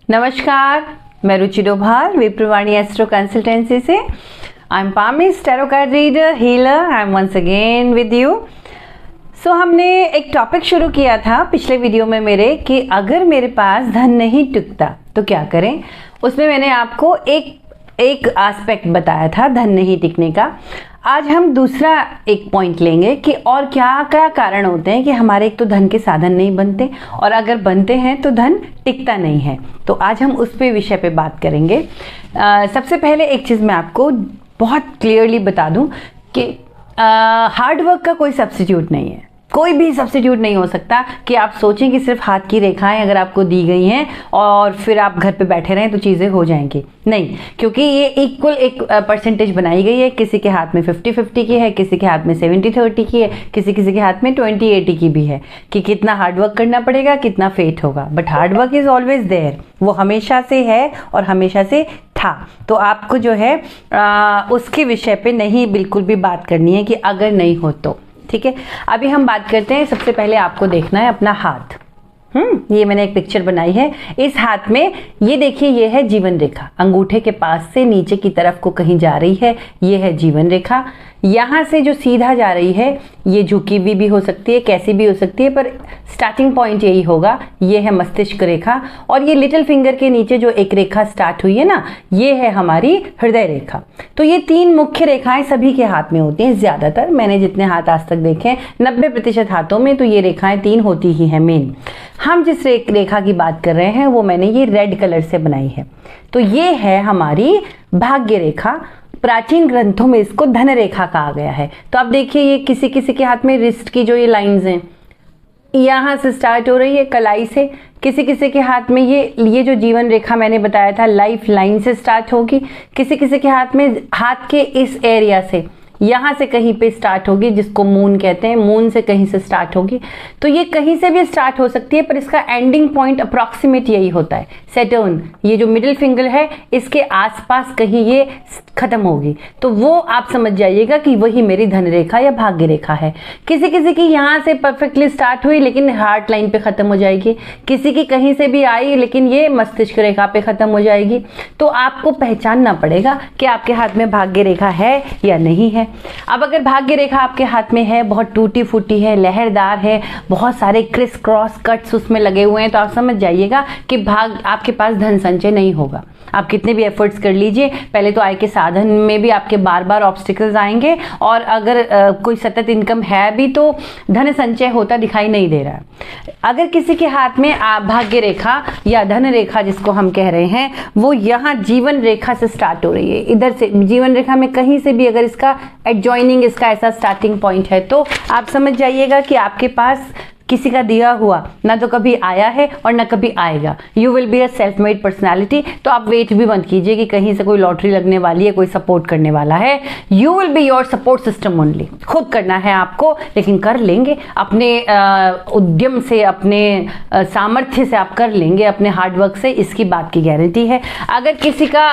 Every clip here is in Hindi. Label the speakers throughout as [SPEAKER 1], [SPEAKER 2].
[SPEAKER 1] नमस्कार, मैं रुचि डोभाल विप्रवाणी एस्ट्रो कंसल्टेंसी से। आई एम पामिस tarot card reader healer. I am once again with you. So हमने एक टॉपिक शुरू किया था पिछले वीडियो में मेरे कि अगर मेरे पास धन नहीं टिकता तो क्या करें। उसमें मैंने आपको एक एस्पेक्ट बताया था धन नहीं टिकने का। आज हम दूसरा एक पॉइंट लेंगे कि और क्या क्या कारण होते हैं कि हमारे एक तो धन के साधन नहीं बनते और अगर बनते हैं तो धन टिकता नहीं है। तो आज हम उस पे विषय पे बात करेंगे। सबसे पहले एक चीज़ मैं आपको बहुत क्लियरली बता दूं कि हार्ड वर्क का कोई सब्स्टिट्यूट नहीं है। कोई भी सब्स्टिट्यूट नहीं हो सकता कि आप सोचें कि सिर्फ हाथ की रेखाएं अगर आपको दी गई हैं और फिर आप घर पे बैठे रहें तो चीज़ें हो जाएंगी। नहीं, क्योंकि ये इक्वल एक परसेंटेज बनाई गई है। किसी के हाथ में 50-50 की है, किसी के हाथ में 70-30 की है, किसी के हाथ में 20-80 की भी है कि कितना हार्ड वर्क करना पड़ेगा, कितना फेट होगा। But hard work is always there, वो हमेशा से है और हमेशा से था। तो आपको जो है उसके विषय पे नहीं बिल्कुल भी बात करनी है कि अगर नहीं हो तो। ठीक है, अभी हम बात करते हैं। सबसे पहले आपको देखना है अपना हाथ। ये मैंने एक पिक्चर बनाई है। इस हाथ में ये देखिए, ये है जीवन रेखा। अंगूठे के पास से नीचे की तरफ को कहीं जा रही है, ये है जीवन रेखा। यहाँ से जो सीधा जा रही है ये झुकी हुई भी हो सकती है, कैसी भी हो सकती है, पर स्टार्टिंग पॉइंट यही होगा। ये है मस्तिष्क रेखा और ये लिटिल फिंगर के नीचे जो एक रेखा स्टार्ट हुई है ना, ये है हमारी हृदय रेखा। तो ये तीन मुख्य रेखाएं सभी के हाथ में होती हैं। ज़्यादातर मैंने जितने हाथ आज तक देखे हैं 90% हाथों में तो ये रेखाएं तीन होती ही हैं मेन। हम जिस रेखा की बात कर रहे हैं वो मैंने ये रेड कलर से बनाई है। तो ये है हमारी भाग्य रेखा। प्राचीन ग्रंथों में इसको धन रेखा कहा गया है। तो आप देखिए, ये किसी किसी के हाथ में रिस्ट की जो ये लाइंस हैं यहाँ से स्टार्ट हो रही है कलाई से। किसी किसी के हाथ में ये जो जीवन रेखा मैंने बताया था लाइफ लाइन से स्टार्ट होगी। किसी किसी के हाथ में हाथ के इस एरिया से यहाँ से कहीं पे स्टार्ट होगी, जिसको मून कहते हैं। मून से कहीं से स्टार्ट होगी। तो ये कहीं से भी स्टार्ट हो सकती है, पर इसका एंडिंग पॉइंट अप्रॉक्सीमेट यही होता है। सैटर्न, ये जो मिडिल फिंगर है, इसके आसपास कहीं ये खत्म होगी। तो वो आप समझ जाइएगा कि वही मेरी धन रेखा या भाग्य रेखा है। किसी किसी की यहाँ से परफेक्टली स्टार्ट हुई लेकिन हार्ट लाइन पे खत्म हो जाएगी। किसी की कहीं से भी आई लेकिन ये मस्तिष्क रेखा पे खत्म हो जाएगी। तो आपको पहचानना पड़ेगा कि आपके हाथ में भाग्य रेखा है या नहीं है। अब अगर भाग्य रेखा आपके हाथ में है, बहुत टूटी फूटी है, लहरदार है, बहुत सारे क्रिस क्रॉस कट्स उसमें लगे हुए हैं, तो आप समझ जाइएगा कि आपके पास धन संचय नहीं होगा। आप कितने भी एफर्ट्स कर लीजिए, पहले तो आय के साधन में भी आपके बार बार ऑब्स्टिकल्स आएंगे और अगर कोई सतत इनकम है भी तो धन संचय होता दिखाई नहीं दे रहा है। अगर किसी के हाथ में भाग्य रेखा या धन रेखा जिसको हम कह रहे हैं वो यहाँ जीवन रेखा से स्टार्ट हो रही है, इधर से जीवन रेखा में कहीं से भी अगर इसका एडजॉइनिंग इसका ऐसा स्टार्टिंग पॉइंट है, तो आप समझ जाइएगा कि आपके पास किसी का दिया हुआ ना तो कभी आया है और ना कभी आएगा। You will be a self made personality. तो आप वेट भी मत कीजिए कि कहीं से कोई लॉटरी लगने वाली है, कोई सपोर्ट करने वाला है। You will be your support system only. खुद करना है आपको, लेकिन कर लेंगे अपने उद्यम से, अपने सामर्थ्य से आप कर लेंगे, अपने हार्डवर्क से, इसकी बात की गारंटी है। अगर किसी का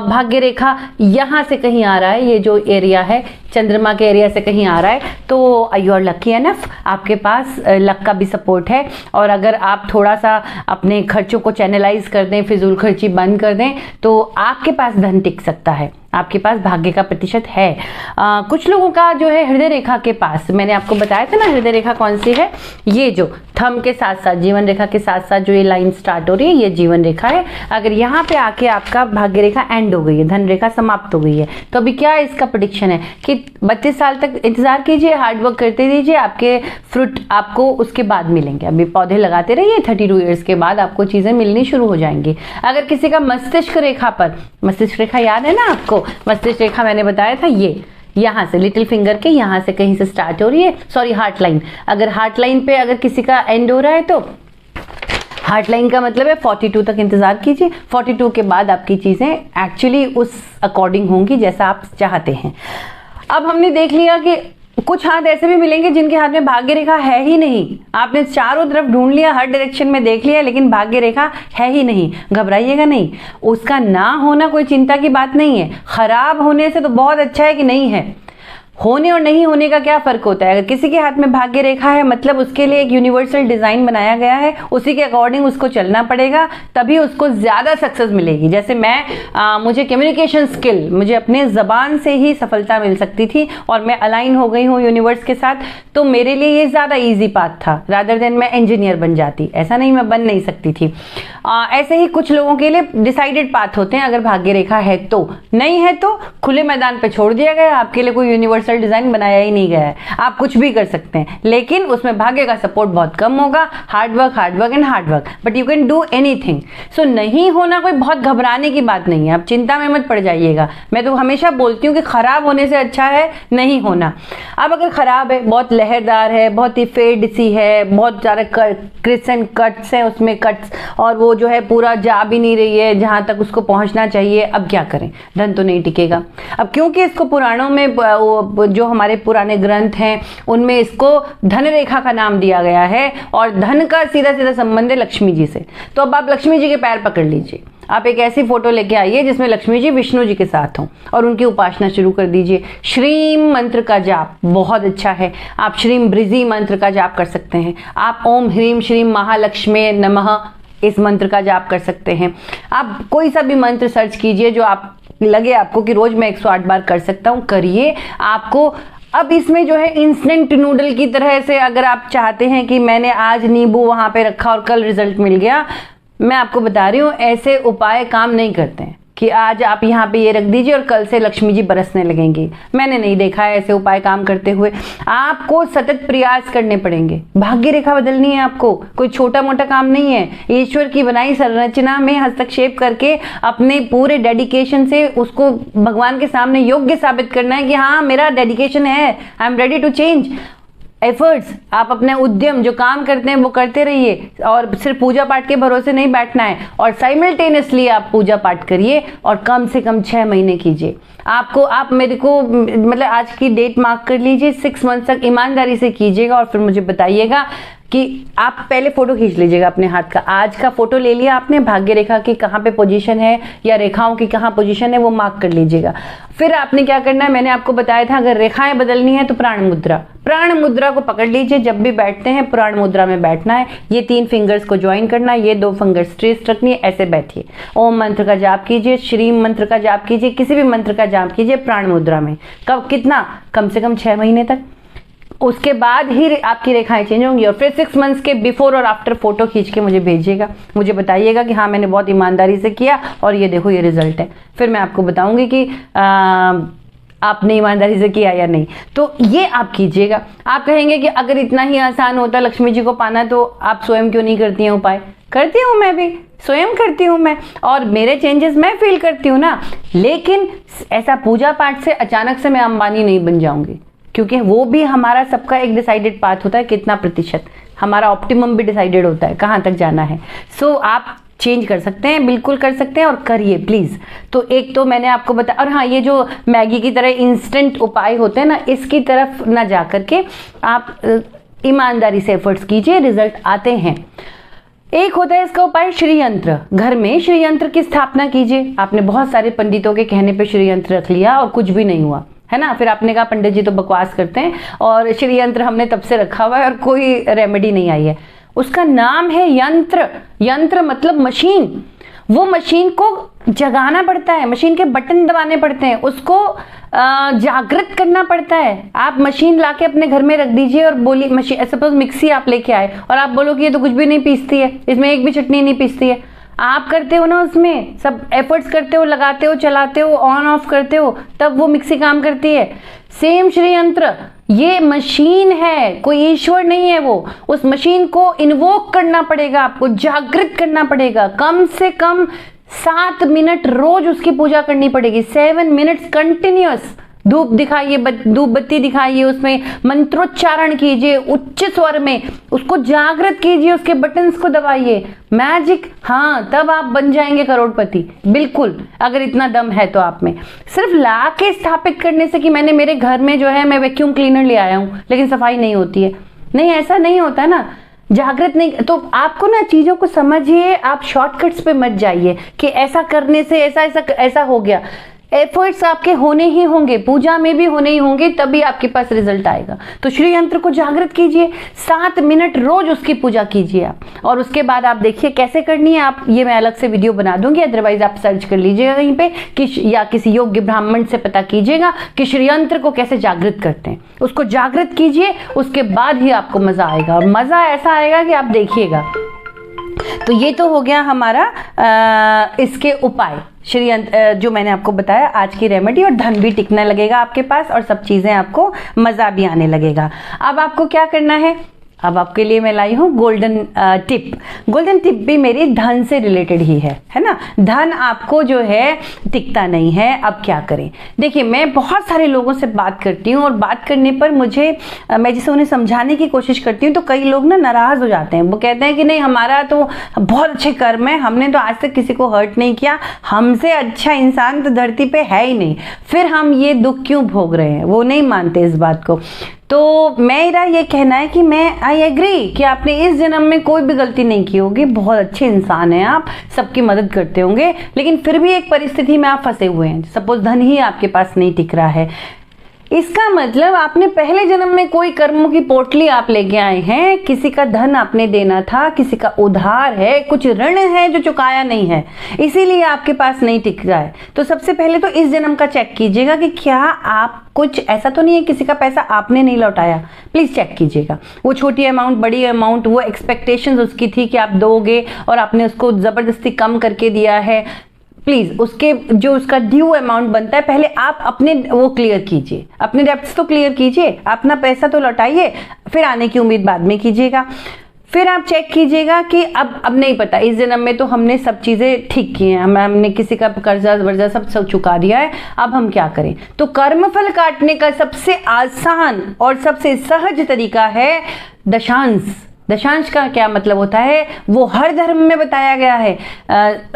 [SPEAKER 1] भाग्य रेखा यहाँ से कहीं आ रहा है, ये जो एरिया है चंद्रमा के एरिया से कहीं आ रहा है, तो यू आर लकी एनफ, आपके पास लक का भी सपोर्ट है। और अगर आप थोड़ा सा अपने खर्चों को चैनलाइज कर दें, फिजूल खर्ची बंद कर दें, तो आपके पास धन टिक सकता है। आपके पास भाग्य का प्रतिशत है। कुछ लोगों का जो है हृदय रेखा के पास, मैंने आपको बताया था ना हृदय रेखा कौन सी है, ये जो थंब के साथ साथ जीवन रेखा के साथ साथ जो ये लाइन स्टार्ट हो रही है ये जीवन रेखा है। अगर यहाँ पे आके आपका भाग्य रेखा एंड हो गई है, धन रेखा समाप्त हो गई है, तो अभी क्या इसका प्रेडिक्शन है कि 32 साल तक इंतजार कीजिए, हार्डवर्क करते दीजिए, आपके फ्रूट आपको उसके बाद मिलेंगे। अभी पौधे लगाते रहिए, 32 ईयर्स के बाद आपको चीजें मिलनी शुरू हो जाएंगी। अगर किसी का मस्तिष्क रेखा पर, मस्तिष्क रेखा याद है ना आपको, मस्तिष्क रेखा मैंने बताया था ये यहाँ से लिटिल फिंगर के यहाँ से कहीं से स्टार्ट हो रही है, सॉरी हार्ट लाइन। अगर हार्ट लाइन पे अगर किसी का एंड हो रहा है तो हार्ट लाइन का मतलब है 42 तक इंतजार कीजिए। 42 के बाद आपकी चीजें एक्चुअली उस अकॉर्डिंग होंगी जैसा आप चाहते हैं। अब हमने देख लिया कि कुछ हाथ ऐसे भी मिलेंगे जिनके हाथ में भाग्य रेखा है ही नहीं। आपने चारों तरफ ढूंढ लिया, हर डायरेक्शन में देख लिया, लेकिन भाग्य रेखा है ही नहीं। घबराइएगा नहीं, उसका ना होना कोई चिंता की बात नहीं है। खराब होने से तो बहुत अच्छा है कि नहीं है। होने और नहीं होने का क्या फर्क होता है? अगर किसी के हाथ में भाग्य रेखा है मतलब उसके लिए एक यूनिवर्सल डिजाइन बनाया गया है, उसी के अकॉर्डिंग उसको चलना पड़ेगा, तभी उसको ज्यादा सक्सेस मिलेगी। जैसे मुझे कम्युनिकेशन स्किल, मुझे अपने जबान से ही सफलता मिल सकती थी और मैं अलाइन हो गई हूँ यूनिवर्स के साथ, तो मेरे लिए ये ज्यादा इजी पाथ था रादर देन मैं इंजीनियर बन जाती। ऐसा नहीं मैं बन नहीं सकती थी। ऐसे ही कुछ लोगों के लिए डिसाइडेड पाथ होते हैं, अगर भाग्य रेखा है तो, नहीं है तो खुले मैदान पे छोड़ दिया गया, आपके लिए कोई यूनिवर्सल डिजाइन बनाया ही नहीं गया है। आप कुछ भी कर सकते हैं, लेकिन उसमें भाग्य का सपोर्ट बहुत कम होगा। Hard work and hard work, but you can do anything. So नहीं होना कोई बहुत घबराने की बात नहीं है, आप चिंता में मत पड़ जाइएगा। मैं तो हमेशा बोलती हूँ कि खराब होने से अच्छा है नहीं होना। अब अगर खराब है, बहुत लहरदार है, बहुत ही फेड सी है, बहुत सारे क्रिस एंड कट्स हैं उसमें, कट्स, और वो जो है पूरा जा भी नहीं रही है जहां तक उसको पहुंचना चाहिए, अब क्या करें? धन तो नहीं टिकेगा। अब क्योंकि इसको पुराणों में, जो हमारे पुराने ग्रंथ हैं उनमें इसको धन रेखा का नाम दिया गया है, और धन का सीधा सीधा संबंध है लक्ष्मी जी से। तो अब आप लक्ष्मी जी के पैर पकड़ लीजिए, आप एक ऐसी फोटो लेके आइए जिसमें लक्ष्मी जी विष्णु जी के साथ हों और उनकी उपासना शुरू कर दीजिए। श्रीम मंत्र का जाप बहुत अच्छा है, आप श्रीम ब्रिजी मंत्र का जाप कर सकते हैं। आप ओम ह्रीम श्रीम महालक्ष्मी नमः इस मंत्र का जाप कर सकते हैं। आप कोई सा भी मंत्र सर्च कीजिए जो आप लगे आपको कि रोज मैं 108 बार कर सकता हूं, करिए। आपको अब इसमें जो है इंस्टेंट नूडल की तरह से, अगर आप चाहते हैं कि मैंने आज नींबू वहां पे रखा और कल रिजल्ट मिल गया, मैं आपको बता रही हूँ ऐसे उपाय काम नहीं करते हैं कि आज आप यहाँ पे ये रख दीजिए और कल से लक्ष्मी जी बरसने लगेंगी। मैंने नहीं देखा है ऐसे उपाय काम करते हुए। आपको सतत प्रयास करने पड़ेंगे, भाग्य रेखा बदलनी है आपको, कोई छोटा मोटा काम नहीं है। ईश्वर की बनाई संरचना में हस्तक्षेप करके अपने पूरे डेडिकेशन से उसको भगवान के सामने योग्य साबित करना है कि हाँ मेरा डेडिकेशन है, I am ready to change. Efforts, आप अपने उद्यम जो काम करते हैं वो करते रहिए, और सिर्फ पूजा पाठ के भरोसे नहीं बैठना है, और साइमल्टेनियसली आप पूजा पाठ करिए और कम से कम 6 महीने कीजिए। आप मेरे को मतलब आज की डेट मार्क कर लीजिए, 6 मंथ तक ईमानदारी से कीजिएगा और फिर मुझे बताइएगा कि आप पहले फोटो खींच लीजिएगा अपने हाथ का। आज का फोटो ले लिया आपने, भाग्य रेखा की कहाँ पे पोजीशन है या रेखाओं की कहाँ पोजीशन है वो मार्क कर लीजिएगा। फिर आपने क्या करना है, मैंने आपको बताया था, अगर रेखाएं बदलनी है तो प्राण मुद्रा को पकड़ लीजिए। जब भी बैठते हैं प्राण मुद्रा में बैठना है, ये 3 फिंगर्स को ज्वाइन करना है, ये 2 फिंगर्स स्ट्रेट रखनी है, ऐसे बैठिए। ओम मंत्र का जाप कीजिए, श्रीम मंत्र का जाप कीजिए, किसी भी मंत्र का जाप कीजिए प्राण मुद्रा में। कब, कितना? कम से कम 6 महीने तक। उसके बाद ही आपकी रेखाएं चेंज होंगी। और फिर 6 मंथ्स के बिफोर और आफ्टर फोटो खींच के मुझे भेजिएगा, मुझे बताइएगा कि हाँ मैंने बहुत ईमानदारी से किया और ये देखो ये रिजल्ट है। फिर मैं आपको बताऊंगी कि आपने ईमानदारी से किया या नहीं। तो ये आप कीजिएगा। आप कहेंगे कि अगर इतना ही आसान होता लक्ष्मी जी को पाना तो आप स्वयं क्यों नहीं करती हैं उपाय? करती हूँ, मैं भी स्वयं करती हूँ मैं, और मेरे चेंजेस मैं फील करती हूँ ना। लेकिन ऐसा पूजा पाठ से अचानक से मैं अंबानी नहीं बन जाऊंगी, क्योंकि वो भी हमारा सबका एक डिसाइडेड पाथ होता है, कितना प्रतिशत, हमारा ऑप्टिमम भी डिसाइडेड होता है कहाँ तक जाना है। सो आप चेंज कर सकते हैं, बिल्कुल कर सकते हैं, और करिए प्लीज। तो एक तो मैंने आपको बताया, और हाँ ये जो मैगी की तरह इंस्टेंट उपाय होते हैं ना, इसकी तरफ ना जा करके आप ईमानदारी से एफर्ट्स कीजिए, रिजल्ट आते हैं। एक होता है इसका उपाय श्री यंत्र। घर में श्री यंत्र की स्थापना कीजिए। आपने बहुत सारे पंडितों के कहने पे श्री यंत्र रख लिया और कुछ भी नहीं हुआ, है ना। फिर आपने कहा पंडित जी तो बकवास करते हैं, और श्री यंत्र हमने तब से रखा हुआ है और कोई रेमेडी नहीं आई है। उसका नाम है यंत्र। यंत्र मतलब मशीन। वो मशीन को जगाना पड़ता है, मशीन के बटन दबाने पड़ते हैं, उसको जागृत करना पड़ता है। आप मशीन लाके अपने घर में रख दीजिए और बोलिए, मशीन सपोज मिक्सी आप लेके आए और आप बोलो कि ये तो कुछ भी नहीं पीसती है, इसमें एक भी चटनी नहीं पीसती है। आप करते हो ना, उसमें सब एफर्ट्स करते हो, लगाते हो, चलाते हो, ऑन ऑफ करते हो, तब वो मिक्सी काम करती है। सेम श्री यंत्र, ये मशीन है, कोई ईश्वर नहीं है वो। उस मशीन को इन्वोक करना पड़ेगा, आपको जागृत करना पड़ेगा। कम से कम 7 मिनट रोज उसकी पूजा करनी पड़ेगी, 7 मिनट्स कंटिन्यूअस। धूप दिखाइए, धूप बत्ती दिखाइए, उसमें मंत्रोच्चारण कीजिए उच्च स्वर में, उसको जागृत कीजिए, उसके बटन्स को दबाइए। मैजिक, हाँ तब आप बन जाएंगे करोड़पति, बिल्कुल, अगर इतना दम है तो आप में। सिर्फ ला के स्थापित करने से कि मैंने मेरे घर में जो है मैं वैक्यूम क्लीनर ले आया हूँ लेकिन सफाई नहीं होती है, नहीं, ऐसा नहीं होता है ना। जागृत नहीं, तो आपको ना चीजों को समझिए, आप शॉर्टकट्स पे मत जाइए कि ऐसा करने से ऐसा हो गया। एफर्ट्स आपके होने ही होंगे, पूजा में भी होने ही होंगे, तभी आपके पास रिजल्ट आएगा। तो श्री यंत्र को जागृत कीजिए, 7 मिनट रोज उसकी पूजा कीजिए आप, और उसके बाद आप देखिए कैसे करनी है। आप ये मैं अलग से वीडियो बना दूंगी, अदरवाइज आप सर्च कर लीजिएगा कहीं पे या किसी योग्य ब्राह्मण से पता कीजिएगा कि श्री यंत्र को कैसे जागृत करते हैं। उसको जागृत कीजिए, उसके बाद ही आपको मजा आएगा, और मजा ऐसा आएगा कि आप देखिएगा। तो ये तो हो गया हमारा इसके उपाय, श्री यंत्र जो मैंने आपको बताया, आज की रेमेडी, और धन भी टिकने लगेगा आपके पास, और सब चीजें आपको मजा भी आने लगेगा। अब आपको क्या करना है, अब आपके लिए मैं लाई हूँ गोल्डन टिप। गोल्डन टिप भी मेरी धन से रिलेटेड ही है ना। धन आपको जो है टिकता नहीं है, अब क्या करें। देखिए, मैं बहुत सारे लोगों से बात करती हूँ, और बात करने पर मुझे मैं जैसे उन्हें समझाने की कोशिश करती हूँ, तो कई लोग ना नाराज हो जाते हैं। वो कहते हैं कि नहीं, हमारा तो बहुत अच्छे कर्म है, हमने तो आज तक किसी को हर्ट नहीं किया, हमसे अच्छा इंसान तो धरती पे है ही नहीं, फिर हम ये दुख क्यों भोग रहे हैं। वो नहीं मानते इस बात को। तो मेरा ये कहना है कि मैं आई एग्री कि आपने इस जन्म में कोई भी गलती नहीं की होगी, बहुत अच्छे इंसान हैं आप, सबकी मदद करते होंगे, लेकिन फिर भी एक परिस्थिति में आप फंसे हुए हैं। सपोज धन ही आपके पास नहीं टिक रहा है, इसका मतलब आपने पहले जन्म में कोई कर्मों की पोटली आप लेके आए हैं, किसी का धन आपने देना था, किसी का उधार है, कुछ ऋण है जो चुकाया नहीं है, इसीलिए आपके पास नहीं टिक रहा है। तो सबसे पहले तो इस जन्म का चेक कीजिएगा कि क्या आप कुछ ऐसा तो नहीं है किसी का पैसा आपने नहीं लौटाया। प्लीज चेक कीजिएगा, वो छोटी अमाउंट बड़ी अमाउंट, वो एक्सपेक्टेशंस उसकी थी कि आप दोगे और आपने उसको जबरदस्ती कम करके दिया है। प्लीज उसके जो उसका ड्यू अमाउंट बनता है, पहले आप अपने वो क्लियर कीजिए, अपने डेब्ट्स तो क्लियर कीजिए, अपना पैसा तो लौटाइए, फिर आने की उम्मीद बाद में कीजिएगा। फिर आप चेक कीजिएगा कि अब नहीं पता, इस जन्म में तो हमने सब चीजें ठीक की हैं, हमने किसी का कर्जा वर्जा सब चुका दिया है, अब हम क्या करें। तो कर्मफल काटने का सबसे आसान और सबसे सहज तरीका है दशांश। दशांश का क्या मतलब होता है, वो हर धर्म में बताया गया है।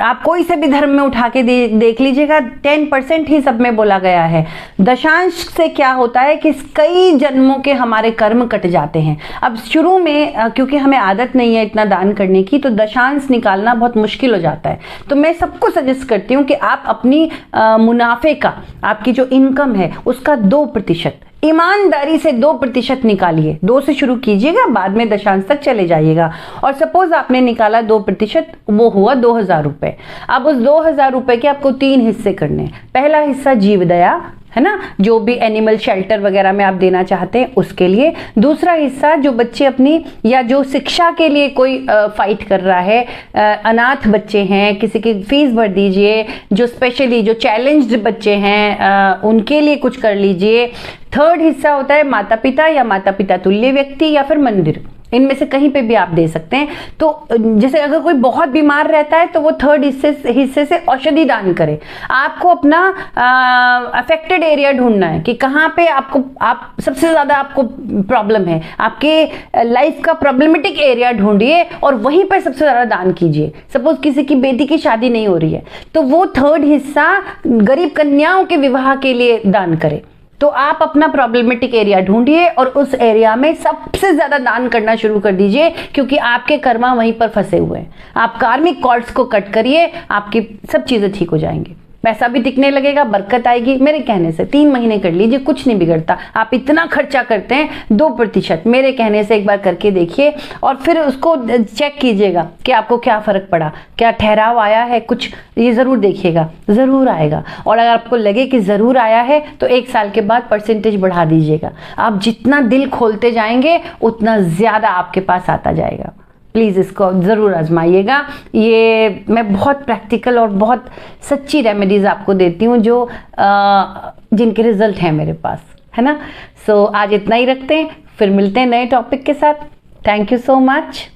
[SPEAKER 1] आप कोई से भी धर्म में उठा के देख लीजिएगा, 10% ही सब में बोला गया है। दशांश से क्या होता है कि कई जन्मों के हमारे कर्म कट जाते हैं। अब शुरू में क्योंकि हमें आदत नहीं है इतना दान करने की, तो दशांश निकालना बहुत मुश्किल हो जाता है। तो मैं सबको सजेस्ट करती हूँ कि आप अपनी मुनाफे का, आपकी जो इनकम है उसका 2% ईमानदारी से 2% निकालिए। 2 से शुरू कीजिएगा, बाद में दशांश तक चले जाइएगा। और सपोज आपने निकाला 2%, वो हुआ 2000 रुपए। अब उस 2000 रुपए के आपको 3 हिस्से करने हैं। पहला हिस्सा जीव दया है ना, जो भी एनिमल शेल्टर वगैरह में आप देना चाहते हैं उसके लिए। दूसरा हिस्सा जो बच्चे अपनी या जो शिक्षा के लिए कोई फाइट कर रहा है, अनाथ बच्चे हैं, किसी की फीस भर दीजिए। जो स्पेशली जो चैलेंज्ड बच्चे हैं उनके लिए कुछ कर लीजिए। थर्ड हिस्सा होता है माता पिता या माता पिता तुल्य व्यक्ति या फिर मंदिर, इनमें से कहीं पे भी आप दे सकते हैं। तो जैसे अगर कोई बहुत बीमार रहता है तो वो थर्ड हिस्से से औषधि दान करे। आपको अपना अफेक्टेड एरिया ढूंढना है कि कहाँ पे आप सबसे ज्यादा आपको प्रॉब्लम है, आपके लाइफ का प्रॉब्लमेटिक एरिया ढूंढिए और वहीं पर सबसे ज्यादा दान कीजिए। सपोज किसी की बेटी की शादी नहीं हो रही है तो वो थर्ड हिस्सा गरीब कन्याओं के विवाह के लिए दान करे। तो आप अपना प्रॉब्लमेटिक एरिया ढूंढिए और उस एरिया में सबसे ज्यादा दान करना शुरू कर दीजिए, क्योंकि आपके कर्मा वहीं पर फंसे हुए हैं। आप कार्मिक कॉर्ड्स को कट करिए, आपकी सब चीजें ठीक हो जाएंगी, पैसा भी टिकने लगेगा, बरकत आएगी। मेरे कहने से 3 महीने कर लीजिए, कुछ नहीं बिगड़ता। आप इतना खर्चा करते हैं, 2%, मेरे कहने से एक बार करके देखिए और फिर उसको चेक कीजिएगा कि आपको क्या फर्क पड़ा, क्या ठहराव आया है कुछ, ये जरूर देखिएगा, जरूर आएगा। और अगर आपको लगे कि जरूर आया है तो 1 साल के बाद परसेंटेज बढ़ा दीजिएगा। आप जितना दिल खोलते जाएंगे उतना ज्यादा आपके पास आता जाएगा। प्लीज़ इसको ज़रूर आजमाइएगा। ये मैं बहुत प्रैक्टिकल और बहुत सच्ची रेमेडीज़ आपको देती हूँ जो जिनके रिजल्ट हैं मेरे पास, है ना। सो आज इतना ही रखते हैं, फिर मिलते हैं नए टॉपिक के साथ। Thank you so much.